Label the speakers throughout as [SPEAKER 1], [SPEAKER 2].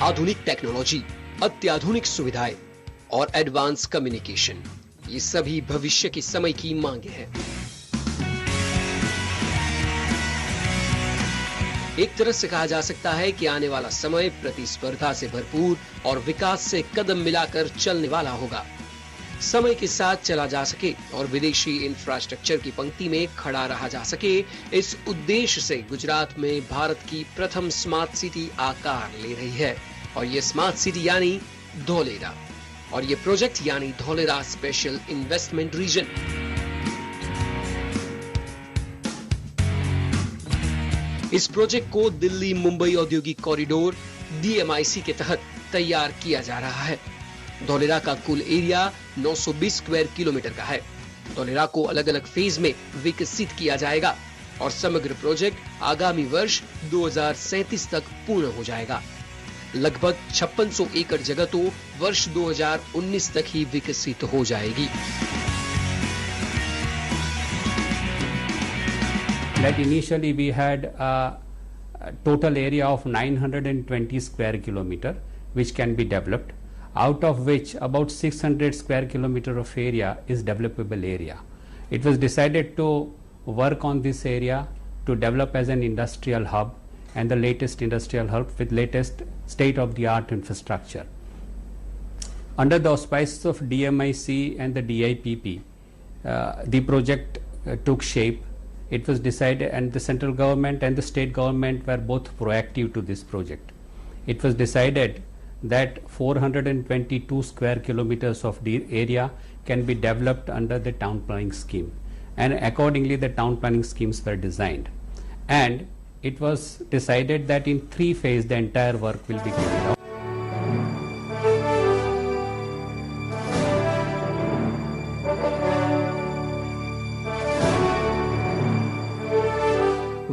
[SPEAKER 1] आधुनिक टेक्नोलॉजी, अत्याधुनिक सुविधाएं और एडवांस कम्युनिकेशन, ये सभी भविष्य के समय की मांगे हैं। एक तरह से कहा जा सकता है कि आने वाला समय प्रतिस्पर्धा से भरपूर और विकास से कदम मिलाकर चलने वाला होगा। समय के साथ चला जा सके और विदेशी इंफ्रास्ट्रक्चर की पंक्ति में खड़ा रहा जा सके, इस उद्देश्य से गुजरात में भारत की प्रथम स्मार्ट सिटी आकार ले रही है। और ये स्मार्ट सिटी यानी धोलेरा, और ये प्रोजेक्ट यानी धोलेरा स्पेशल इन्वेस्टमेंट रीजन। इस प्रोजेक्ट को दिल्ली मुंबई औद्योगिक कॉरिडोर DMIC के तहत तैयार किया जा रहा है। धोलेरा का कुल एरिया 920 स्क्वायर किलोमीटर का है। धोलेरा को अलग अलग फेज में विकसित किया जाएगा और समग्र प्रोजेक्ट आगामी वर्ष 2037 तक पूर्ण हो जाएगा। लगभग 5600 एकड़ जगह तो वर्ष 2019 तक ही विकसित हो जाएगी।
[SPEAKER 2] That initially we had a total area of 920 square kilometer which can be developed, out of which about 600 square kilometer of area is developable area. It was decided to work on this area to develop as an industrial hub and the latest industrial hub with latest state-of-the-art infrastructure. Under the auspices of DMIC and the DIPP, the project took shape. It was decided, and the central government and the state government were both proactive to this project. It was decided that 422 square kilometers of the area can be developed under the town planning scheme, and accordingly the town planning schemes were designed, and it was decided that in 3 phases the entire work will be carried out.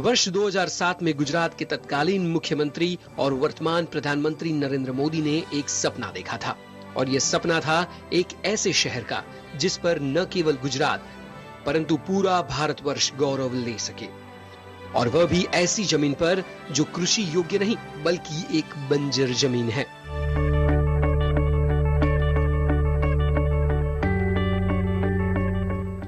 [SPEAKER 1] वर्ष 2007 में गुजरात के तत्कालीन मुख्यमंत्री और वर्तमान प्रधानमंत्री नरेंद्र मोदी ने एक सपना देखा था, और यह सपना था एक ऐसे शहर का जिस पर न केवल गुजरात परंतु पूरा भारतवर्ष गौरव ले सके, और वह भी ऐसी जमीन पर जो कृषि योग्य नहीं बल्कि एक बंजर जमीन है।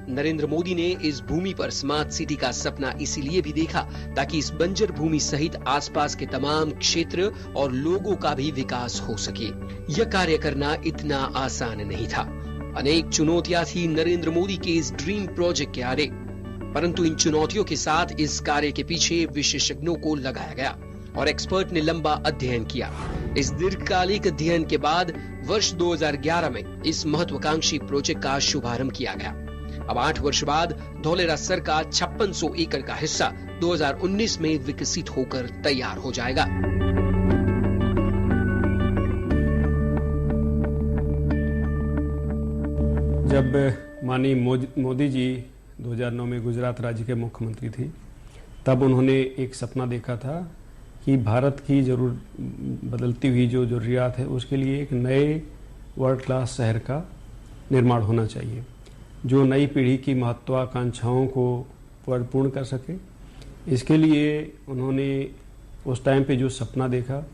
[SPEAKER 1] नरेंद्र मोदी ने इस भूमि पर स्मार्ट सिटी का सपना इसीलिए भी देखा ताकि इस बंजर भूमि सहित आसपास के तमाम क्षेत्र और लोगों का भी विकास हो सके। यह कार्य करना इतना आसान नहीं था। अनेक चुनौतियां थी नरेंद्र मोदी के इस ड्रीम प्रोजेक्ट के आगे, परंतु इन चुनौतियों के साथ इस कार्य के पीछे विशेषज्ञों को लगाया गया और एक्सपर्ट ने लंबा अध्ययन किया। इस दीर्घकालिक अध्ययन के बाद वर्ष 2011 में इस महत्वाकांक्षी प्रोजेक्ट का शुभारंभ किया गया। अब 8 वर्ष बाद धोलेरा सर का 5600 एकड़ का हिस्सा 2019 में विकसित होकर तैयार हो जाएगा।
[SPEAKER 3] जब माननीय मोदी जी 2009 में गुजरात राज्य के मुख्यमंत्री थे, तब उन्होंने एक सपना देखा था कि भारत की बदलती हुई जो जरूरियात है उसके लिए एक नए वर्ल्ड क्लास शहर का निर्माण होना चाहिए, जो नई पीढ़ी की महत्वाकांक्षाओं को पूर्ण कर सके। इसके लिए उन्होंने उस टाइम पे जो सपना देखा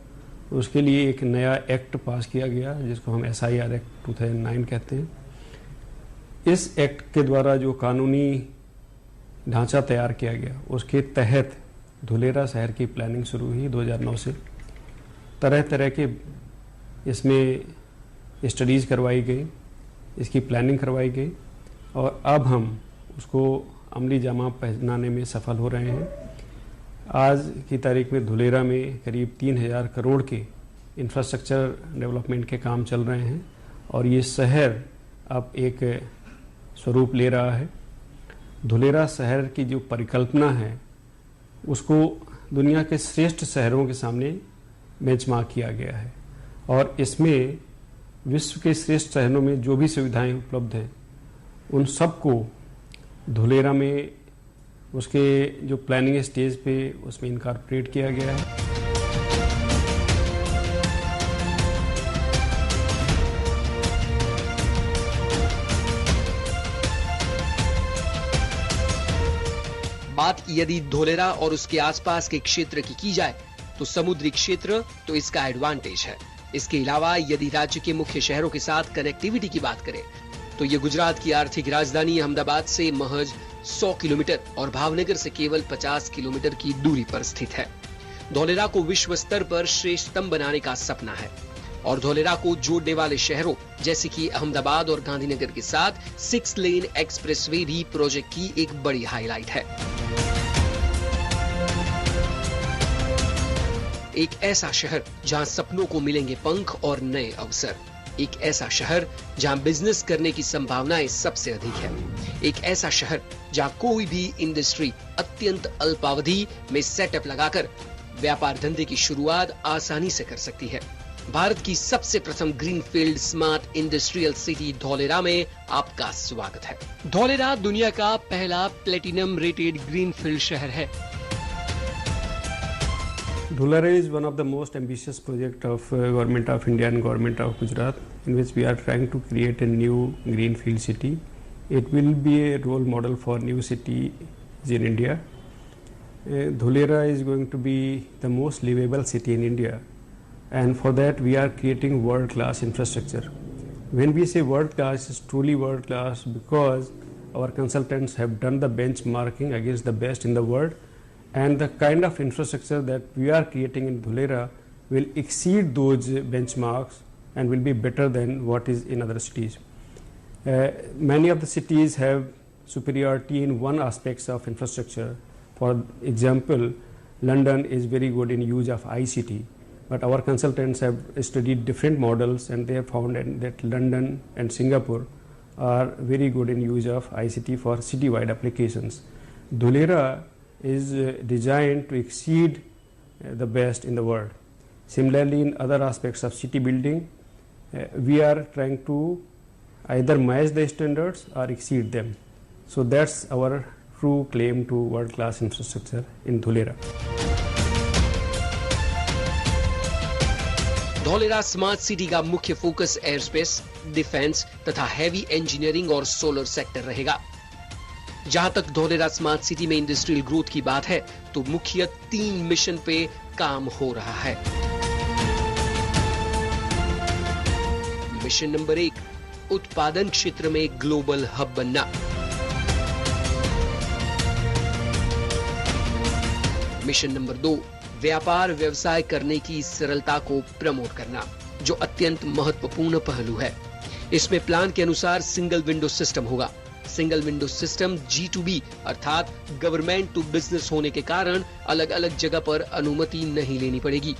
[SPEAKER 3] उसके लिए एक नया एक्ट पास किया गया जिसको हम SIR एक्ट 2009 कहते हैं। इस एक्ट के द्वारा जो कानूनी ढांचा तैयार किया गया उसके तहत धुलेरा शहर की प्लानिंग शुरू हुई 2009 से। तरह तरह के इसमें स्टडीज़ करवाई गई, इसकी प्लानिंग करवाई गई, और अब हम उसको अमली जामा पहनाने में सफल हो रहे हैं। आज की तारीख में धुलेरा में करीब 3000 करोड़ के इंफ्रास्ट्रक्चर डेवलपमेंट के काम चल रहे हैं और ये शहर अब एक स्वरूप ले रहा है। धुलेरा शहर की जो परिकल्पना है उसको दुनिया के श्रेष्ठ शहरों के सामने बेंचमार्क किया गया है, और इसमें विश्व के श्रेष्ठ शहरों में जो भी सुविधाएं उपलब्ध हैं उन सबको धुलेरा में उसके जो प्लानिंग स्टेज पे उसमें इनकॉर्पोरेट किया गया है।
[SPEAKER 1] बात यदि धोलेरा और उसके आसपास के क्षेत्र की जाए तो समुद्री क्षेत्र तो इसका एडवांटेज है। इसके अलावा यदि राज्य के मुख्य शहरों के साथ कनेक्टिविटी की बात करें तो ये गुजरात की आर्थिक राजधानी अहमदाबाद से महज 100 किलोमीटर और भावनगर से केवल 50 किलोमीटर की दूरी पर स्थित है। धौलेरा को विश्व स्तर पर श्रेष्ठतम बनाने का सपना है और धौलेरा को जोड़ने वाले शहरों जैसे कि अहमदाबाद और गांधीनगर के साथ 6 लेन एक्सप्रेसवे भी प्रोजेक्ट की एक बड़ी हाईलाइट है। एक ऐसा शहर जहां सपनों को मिलेंगे पंख और नए अवसर, एक ऐसा शहर जहां बिजनेस करने की संभावनाएं सबसे अधिक है, एक ऐसा शहर जहां कोई भी इंडस्ट्री अत्यंत अल्पावधि में सेटअप लगाकर व्यापार धंधे की शुरुआत आसानी से कर सकती है। भारत की सबसे प्रथम greenfield smart industrial city Dholera में आपका स्वागत है। धौलेरा दुनिया का पहला प्लेटिनम रेटेड ग्रीनफील्ड शहर है।
[SPEAKER 3] Dholera is one of the most ambitious project of Government of India and Government of Gujarat, in which we are trying to create a new greenfield city. It will be a role model for new cities in India. Dholera is going to be the most livable city in India, and for that we are creating world-class infrastructure. When we say world-class, it's truly world-class because our consultants have done the benchmarking against the best in the world. And the kind of infrastructure that we are creating in Dholera will exceed those benchmarks and will be better than what is in other cities. Many of the cities have superiority in one aspect of infrastructure. For example, London is very good in use of ICT, but our consultants have studied different models and they have found that London and Singapore are very good in use of ICT for citywide applications. Dholera is designed to exceed the best in the world. Similarly, in other aspects of city building, we are trying to either match the standards or exceed them. So that's our true claim to world-class infrastructure in Dholera.
[SPEAKER 1] Dholera smart city का मुख्य focus aerospace, defence तथा heavy engineering और solar sector रहेगा। जहां तक Dholera smart city में industrial growth की बात है तो मुख्य 3 मिशन पे काम हो रहा है। मिशन नंबर 1, उत्पादन क्षेत्र में ग्लोबल हब बनना। मिशन नंबर 2, व्यापार व्यवसाय करने की सरलता को प्रमोट करना, जो अत्यंत महत्वपूर्ण पहलू है। इसमें प्लान के अनुसार सिंगल विंडो सिस्टम होगा। सिंगल विंडो सिस्टम G2B अर्थात गवर्नमेंट टू बिजनेस होने के कारण अलग अलग जगह पर अनुमति नहीं लेनी पड़ेगी।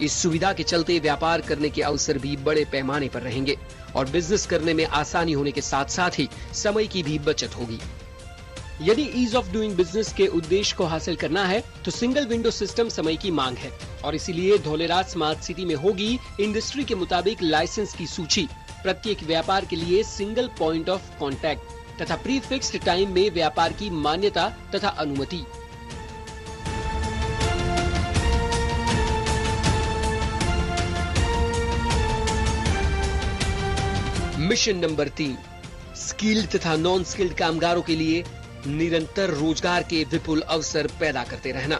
[SPEAKER 1] इस सुविधा के चलते व्यापार करने के अवसर भी बड़े पैमाने पर रहेंगे और बिजनेस करने में आसानी होने के साथ साथ ही समय की भी बचत होगी। यदि ईज ऑफ डूइंग बिजनेस के उद्देश्य को हासिल करना है तो सिंगल विंडो सिस्टम समय की मांग है और इसीलिए धौलेरा स्मार्ट सिटी में होगी इंडस्ट्री के मुताबिक लाइसेंस की सूची, प्रत्येक व्यापार के लिए सिंगल पॉइंट ऑफ कॉन्टैक्ट तथा प्री फिक्स्ड टाइम में व्यापार की मान्यता तथा अनुमति। मिशन नंबर 3, स्किल्ड तथा नॉन स्किल्ड कामगारों के लिए निरंतर रोजगार के विपुल अवसर पैदा करते रहना।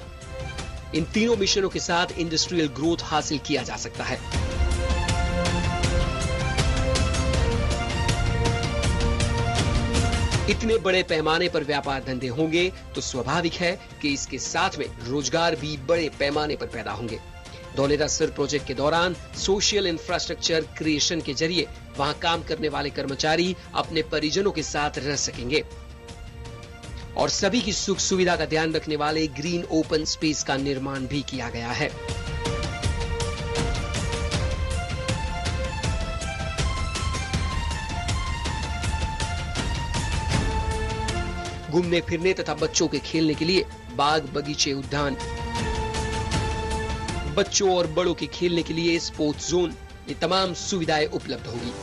[SPEAKER 1] इन तीनों मिशनों के साथ इंडस्ट्रियल ग्रोथ हासिल किया जा सकता है। इतने बड़े पैमाने पर व्यापार धंधे होंगे तो स्वाभाविक है कि इसके साथ में रोजगार भी बड़े पैमाने पर पैदा होंगे। धौलेरा सर प्रोजेक्ट के दौरान सोशल इंफ्रास्ट्रक्चर क्रिएशन के जरिए वहां काम करने वाले कर्मचारी अपने परिजनों के साथ रह सकेंगे और सभी की सुख सुविधा का ध्यान रखने वाले ग्रीन ओपन स्पेस का निर्माण भी किया गया है। घूमने फिरने तथा बच्चों के खेलने के लिए बाग बगीचे उद्यान, बच्चों और बड़ों के खेलने के लिए स्पोर्ट्स जोन, ये तमाम सुविधाएं उपलब्ध होगी।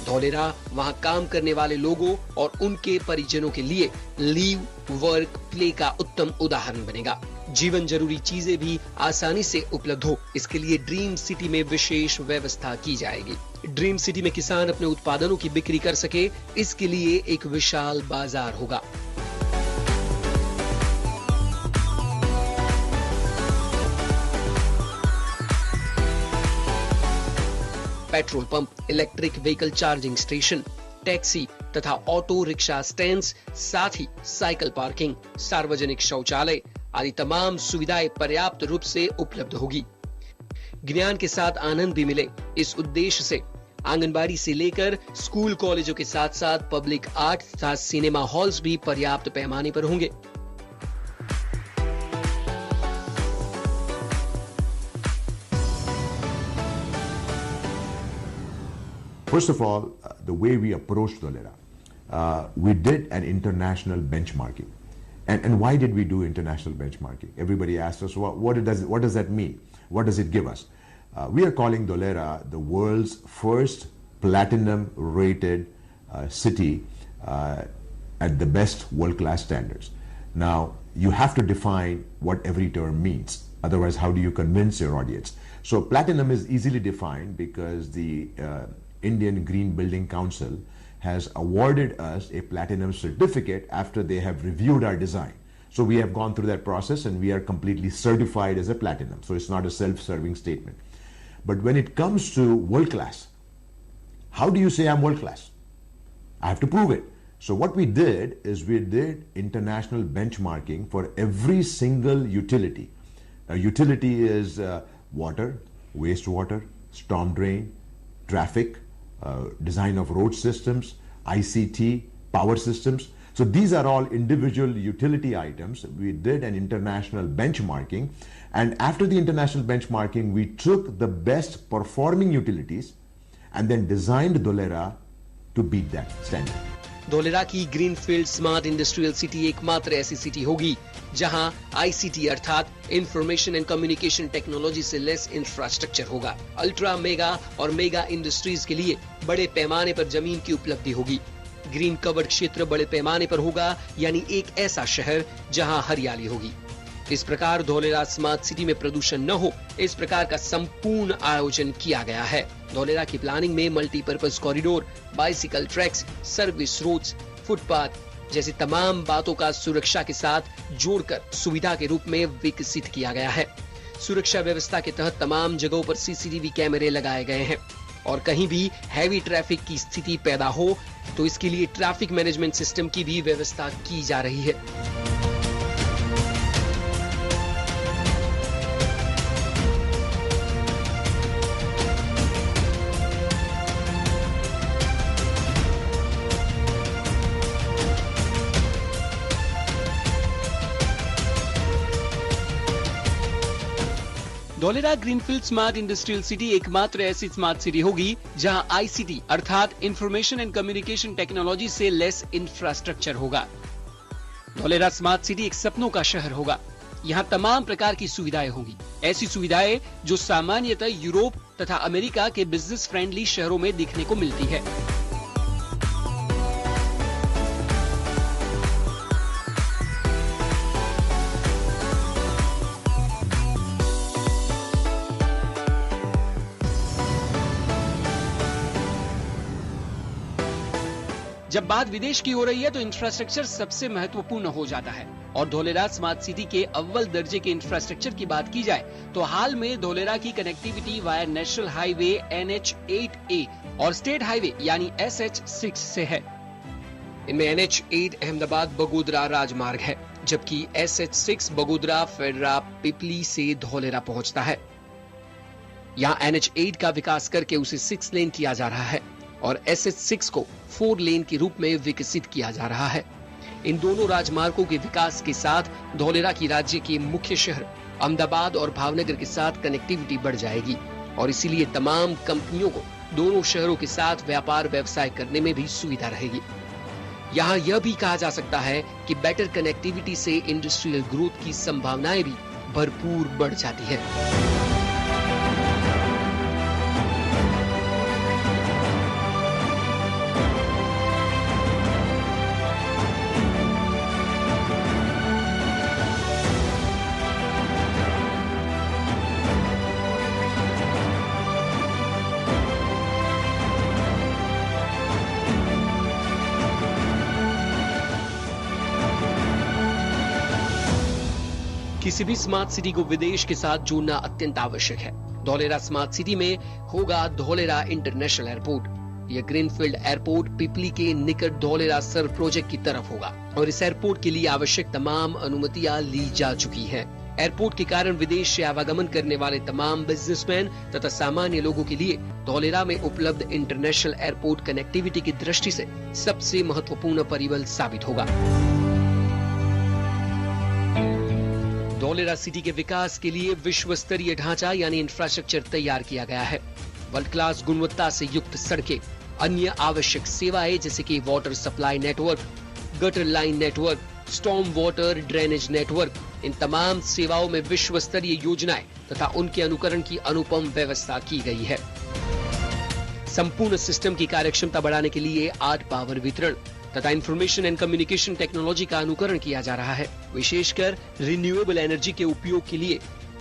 [SPEAKER 1] धौलेरा वहां काम करने वाले लोगों और उनके परिजनों के लिए लीव, वर्क, प्ले का उत्तम उदाहरण बनेगा। जीवन जरूरी चीजें भी आसानी से उपलब्ध हो, इसके लिए ड्रीम सिटी में विशेष व्यवस्था की जाएगी। ड्रीम सिटी में किसान अपने उत्पादनों की बिक्री कर सके, इसके लिए एक विशाल बाजार होगा। Petrol pump, electric vehicle charging station, taxi तथा ऑटो रिक्शा स्टैंड्स, साथ ही साइकिल पार्किंग, सार्वजनिक शौचालय आदि तमाम सुविधाएं पर्याप्त रूप से उपलब्ध होगी। ज्ञान के साथ आनंद भी मिले, इस उद्देश्य से आंगनबाड़ी से लेकर स्कूल कॉलेजों के साथ साथ पब्लिक आर्ट तथा सिनेमा हॉल्स भी पर्याप्त पैमाने पर होंगे।
[SPEAKER 4] First of all, the way we approached Dholera, we did an international benchmarking. And why did we do international benchmarking? Everybody asked us, what does that mean? What does it give us? We are calling Dholera the world's first platinum-rated city at the best world-class standards. Now, you have to define what every term means. Otherwise, how do you convince your audience? So platinum is easily defined because the Indian Green Building Council has awarded us a platinum certificate after they have reviewed our design. So we have gone through that process and we are completely certified as a platinum. So it's not a self-serving statement. But when it comes to world class, how do you say I'm world class? I have to prove it. So what we did is we did international benchmarking for every single utility. A utility is water, wastewater, storm drain, traffic, design of road systems, ICT, power systems. So these are all individual utility items. We did an international benchmarking, and after the international benchmarking, we took the best performing utilities and then designed Dholera to beat that standard.
[SPEAKER 1] Dholera की greenfield smart industrial city एकमात्र ऐसी city होगी जहां ICT अर्थात information and communication technology से less infrastructure होगा। Ultra mega और mega industries के लिए बड़े पैमाने पर जमीन की उपलब्धि होगी। ग्रीन कवर्ड क्षेत्र बड़े पैमाने पर होगा, यानी एक ऐसा शहर जहां हरियाली होगी। इस प्रकार धोलेरा स्मार्ट सिटी में प्रदूषण न हो, इस प्रकार का संपूर्ण आयोजन किया गया है। धोलेरा की प्लानिंग में multipurpose corridor, bicycle tracks, service roads, footpath जैसी तमाम बातों का सुरक्षा के साथ जोड़कर सुविधा के रूप में विकसित किया गया है। सुरक्षा व्यवस्था के तहत तमाम जगहों पर सीसीटीवी कैमरे लगाए गए हैं और कहीं भी हैवी ट्रैफिक की स्थिति पैदा हो तो इसके लिए ट्रैफिक मैनेजमेंट सिस्टम की भी व्यवस्था की जा रही है। Dholera greenfield smart industrial city एकमात्र ऐसी स्मार्ट सिटी होगी जहां आईसीटी अर्थात इंफॉर्मेशन एंड कम्युनिकेशन टेक्नोलॉजी से लेस इंफ्रास्ट्रक्चर होगा। धोलेरा स्मार्ट सिटी एक सपनों का शहर होगा। यहां तमाम प्रकार की सुविधाएं होंगी, ऐसी सुविधाएं जो सामान्यतः यूरोप तथा अमेरिका के बिजनेस फ्रेंडली शहरों में दिखने को मिलती है। जब बात विदेश की हो रही है तो इंफ्रास्ट्रक्चर सबसे महत्वपूर्ण हो जाता है और धोलेरा स्मार्ट सिटी के अव्वल दर्जे के इंफ्रास्ट्रक्चर की बात की जाए तो हाल में धोलेरा की connectivity via national highway NH8A और स्टेट हाईवे यानी SH6 से है। इनमें NH8 अहमदाबाद बगोदरा राजमार्ग है, जबकि SH6 बगोदरा फेडरा पिपली से धोलेरा पहुंचता है। यहाँ NH8 का विकास करके उसे 6 लेन किया जा रहा है और SH6 को 4 लेन के रूप में विकसित किया जा रहा है। इन दोनों राजमार्गों के विकास के साथ धोलेरा की राज्य के मुख्य शहर अहमदाबाद और भावनगर के साथ कनेक्टिविटी बढ़ जाएगी और इसीलिए तमाम कंपनियों को दोनों शहरों के साथ व्यापार व्यवसाय करने में भी सुविधा रहेगी। यहाँ यह भी कहा जा सकता है कि बेटर कनेक्टिविटी से इंडस्ट्रियल ग्रोथ की संभावनाएं भी भरपूर बढ़ जाती है। किसी भी स्मार्ट सिटी को विदेश के साथ जोड़ना अत्यंत आवश्यक है। धौलेरा स्मार्ट सिटी में होगा धौलेरा इंटरनेशनल एयरपोर्ट। यह ग्रीनफील्ड एयरपोर्ट पिपली के निकट धौलेरा सर प्रोजेक्ट की तरफ होगा और इस एयरपोर्ट के लिए आवश्यक तमाम अनुमतियां ली जा चुकी हैं। एयरपोर्ट के कारण विदेश से आवागमन करने वाले तमाम बिजनेसमैन तथा सामान्य लोगों के लिए धौलेरा में उपलब्ध इंटरनेशनल एयरपोर्ट कनेक्टिविटी की दृष्टि से सबसे महत्वपूर्ण परिबल साबित होगा। धौलेरा सिटी के विकास के लिए विश्व स्तरीय ढांचा यानी इंफ्रास्ट्रक्चर तैयार किया गया है। वर्ल्ड क्लास गुणवत्ता से युक्त सड़कें, अन्य आवश्यक सेवाएं जैसे कि water supply network, gutter line network, storm water drainage network, इन तमाम सेवाओं में विश्व स्तरीय योजनाएं तथा उनके अनुकरण की अनुपम व्यवस्था की गई है। संपूर्ण सिस्टम की कार्यक्षमता बढ़ाने के लिए 8 पावर वितरण तथा इंफॉर्मेशन एंड कम्युनिकेशन टेक्नोलॉजी का अनुकरण किया जा रहा है। विशेषकर रिन्यूएबल एनर्जी के उपयोग के लिए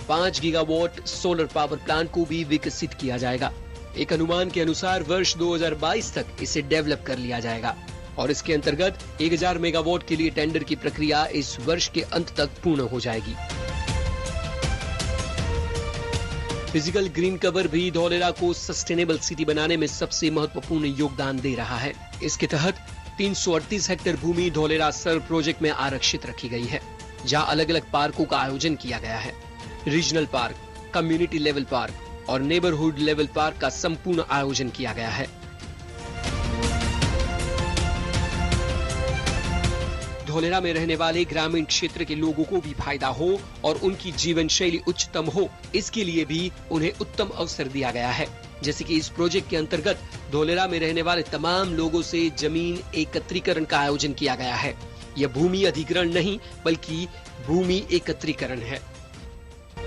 [SPEAKER 1] 5 गीगावाट सोलर पावर प्लांट को भी विकसित किया जाएगा। एक अनुमान के अनुसार वर्ष 2022 तक इसे डेवलप कर लिया जाएगा और इसके अंतर्गत 1000 मेगावाट के लिए टेंडर की प्रक्रिया इस वर्ष के अंत तक पूर्ण हो जाएगी। फिजिकल ग्रीन कवर भी धौलेरा को सस्टेनेबल सिटी बनाने में सबसे महत्वपूर्ण योगदान दे रहा है। इसके तहत 338 हेक्टेयर भूमि धौलेरा सर प्रोजेक्ट में आरक्षित रखी गई है, जहां अलग अलग पार्कों का आयोजन किया गया है। Regional park, community level park और नेबरहुड लेवल पार्क का संपूर्ण आयोजन किया गया है। धौलेरा में रहने वाले ग्रामीण क्षेत्र के लोगों को भी फायदा हो और उनकी जीवन शैली उच्चतम हो, इसके लिए भी उन्हें उत्तम अवसर दिया गया है। जैसे कि इस प्रोजेक्ट के अंतर्गत धौलेरा में रहने वाले तमाम लोगों से जमीन एकत्रीकरण का आयोजन किया गया है। यह भूमि अधिग्रहण नहीं बल्कि भूमि एकत्रीकरण है।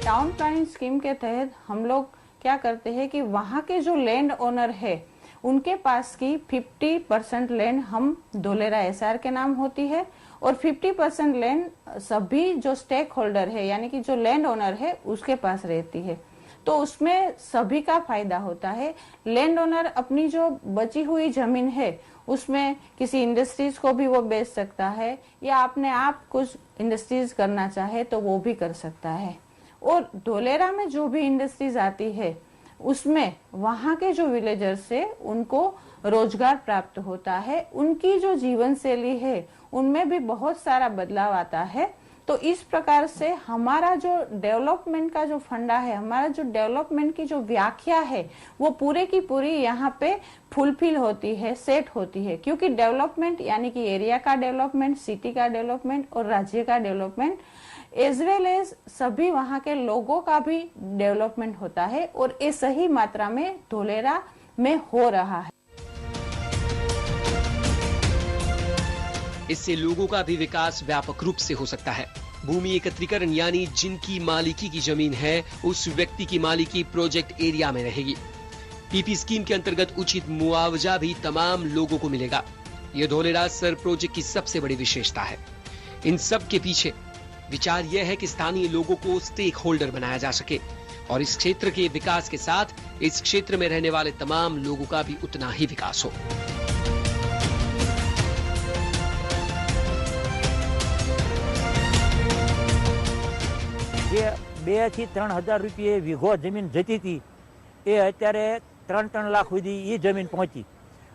[SPEAKER 5] टाउन प्लानिंग स्कीम के तहत हम लोग क्या करते हैं कि वहाँ के जो लैंड ओनर है उनके पास की 50% लैंड हम धौलेरा एसआर के नाम होती है और 50% लैंड सभी जो स्टेक होल्डर है यानी कि जो लैंड ओनर है उसके पास रहती है। तो उसमें सभी का फायदा होता है। लैंड ओनर अपनी जो बची हुई जमीन है उसमें किसी इंडस्ट्रीज को भी वो बेच सकता है या अपने आप कुछ इंडस्ट्रीज करना चाहे तो वो भी कर सकता है। और धौलेरा में जो भी इंडस्ट्रीज आती है उसमें वहाँ के जो विलेजर्स से उनको रोजगार प्राप्त होता है, उनकी जो जीवन शैली है उनमें भी बहुत सारा बदलाव आता है। तो इस प्रकार से हमारा जो डेवलपमेंट का जो फंडा है, हमारा जो डेवलपमेंट की जो व्याख्या है वो पूरे की पूरी यहाँ पे फुलफिल होती है, सेट होती है। क्योंकि डेवलपमेंट यानी कि एरिया का डेवलपमेंट, सिटी का डेवलपमेंट और राज्य का डेवलपमेंट एज वेल एज सभी वहाँ के लोगों का भी डेवलपमेंट होता है और ये सही मात्रा में धौलेरा में हो रहा है।
[SPEAKER 1] इससे लोगों का भी विकास व्यापक रूप से हो सकता है। भूमि एकत्रीकरण यानी जिनकी मालिकी की जमीन है उस व्यक्ति की मालिकी प्रोजेक्ट एरिया में रहेगी। पीपी स्कीम के अंतर्गत उचित मुआवजा भी तमाम लोगों को मिलेगा। यह धौलेरा सर प्रोजेक्ट की सबसे बड़ी विशेषता है। इन सब के पीछे विचार यह है कि स्थानीय लोगों को स्टेक होल्डर बनाया जा सके और इस क्षेत्र के विकास के साथ इस क्षेत्र में रहने वाले तमाम लोगों का भी उतना ही विकास हो।
[SPEAKER 6] જે 2 થી 3 હજાર રૂપિયે વીઘો જમીન જતી હતી એ અત્યારે 3 લાખ સુધી એ જમીન પહોંચી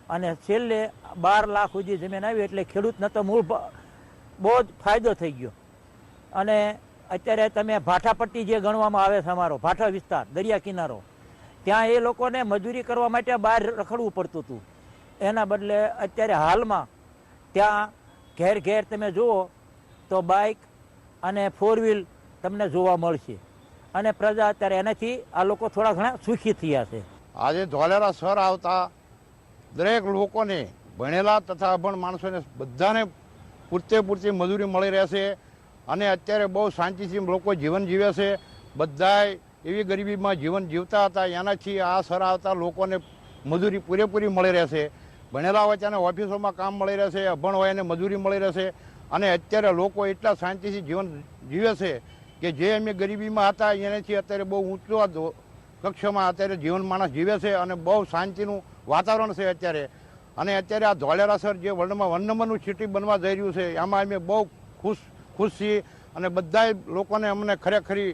[SPEAKER 6] અને છેલ્લે 12 લાખ સુધી જમીન આવી એટલે ખેડૂતને તો મૂળ બહુ જ ફાયદો થઈ ગયો। અને અત્યારે તમે ભાઠાપટ્ટી જે ગણવામાં આવે છે અમારો ભાઠા વિસ્તાર દરિયા કિનારો ત્યાં એ લોકોને મજૂરી કરવા માટે બહાર રખડવું પડતું હતું, એના બદલે અત્યારે હાલમાં ત્યાં ઘેર ઘેર તમે જુઓ તો બાઇક અને 4 વ્હીલ તમને જોવા મળશે અને પ્રજા અત્યારે એનાથી આ લોકો થોડા ઘણા સુખી થયા છે।
[SPEAKER 7] આજે ધોલેરા શહેર આવતા દરેક લોકોને ભણેલા તથા અભણ માણસોને બધાને પૂરતી મજૂરી મળી રહેશે અને અત્યારે બહુ શાંતિથી લોકો જીવન જીવે છે। બધાય એવી ગરીબીમાં જીવન જીવતા હતા, એનાથી આ શહેર આવતા લોકોને મજૂરી પૂરેપૂરી મળી રહેશે। ભણેલા હોય તેને ઓફિસોમાં કામ મળી રહેશે, અભણ હોય એને મજૂરી મળી રહેશે અને અત્યારે લોકો એટલા શાંતિથી જીવન જીવે છે કે જે અમે ગરીબીમાં હતા એનાથી અત્યારે બહુ ઊંચો કક્ષામાં અત્યારે જીવન માણસ જીવે છે અને બહુ શાંતિનું વાતાવરણ છે અત્યારે। અને અત્યારે આ ધોલેરા શહેર જે વર્લ્ડમાં 1 નંબરનું સિટી બનવા જઈ રહ્યું છે એમાં અમે બહુ ખુશ છીએ અને બધા લોકોને અમને ખરેખરી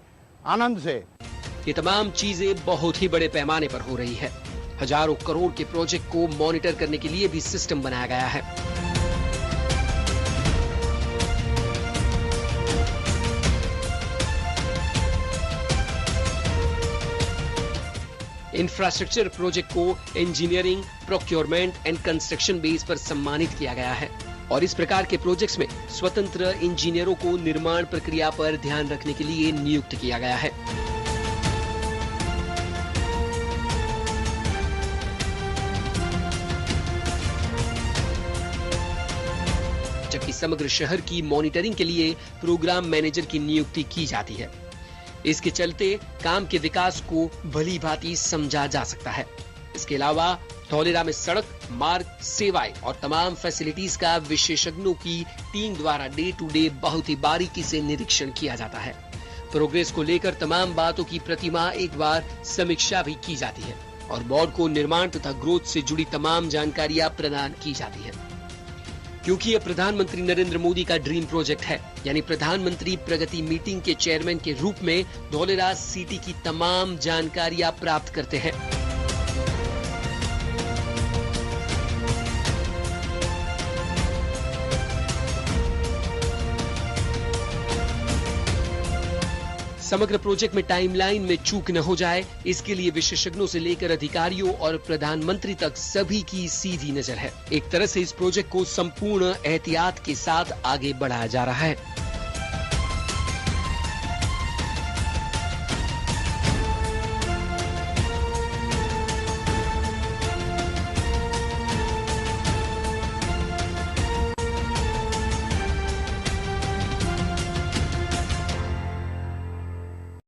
[SPEAKER 7] આનંદ છે।
[SPEAKER 1] ये तमाम चीजें बहुत ही बड़े पैमाने पर हो रही है। हजारों करोड़ के प्रोजेक्ट को मॉनिटर करने के लिए भी सिस्टम बनाया गया है। इंफ्रास्ट्रक्चर प्रोजेक्ट को engineering, procurement and construction base पर सम्मानित किया गया है और इस प्रकार के प्रोजेक्ट्स में स्वतंत्र इंजीनियरों को निर्माण प्रक्रिया पर ध्यान रखने के लिए नियुक्त किया गया है। जबकि समग्र शहर की मॉनिटरिंग के लिए प्रोग्राम मैनेजर की नियुक्ति की जाती है। इसके चलते काम के विकास को भली भांति समझा जा सकता है। इसके अलावा धौलेरा में सड़क, मार्ग, सेवाएं और तमाम फैसिलिटीज का विशेषज्ञों की टीम द्वारा डे टू डे बहुत ही बारीकी से निरीक्षण किया जाता है। प्रोग्रेस को लेकर तमाम बातों की प्रतिमाह एक बार समीक्षा भी की जाती है और बोर्ड को निर्माण तथा ग्रोथ से जुड़ी तमाम जानकारियां प्रदान की जाती है। क्योंकि यह प्रधानमंत्री नरेंद्र मोदी का ड्रीम प्रोजेक्ट है, यानी प्रधानमंत्री प्रगति मीटिंग के चेयरमैन के रूप में धौलेरा सिटी की तमाम जानकारियां प्राप्त करते हैं। समग्र प्रोजेक्ट में टाइमलाइन में चूक न हो जाए, इसके लिए विशेषज्ञों से लेकर अधिकारियों और प्रधानमंत्री तक सभी की सीधी नजर है। एक तरह से इस प्रोजेक्ट को संपूर्ण एहतियात के साथ आगे बढ़ाया जा रहा है।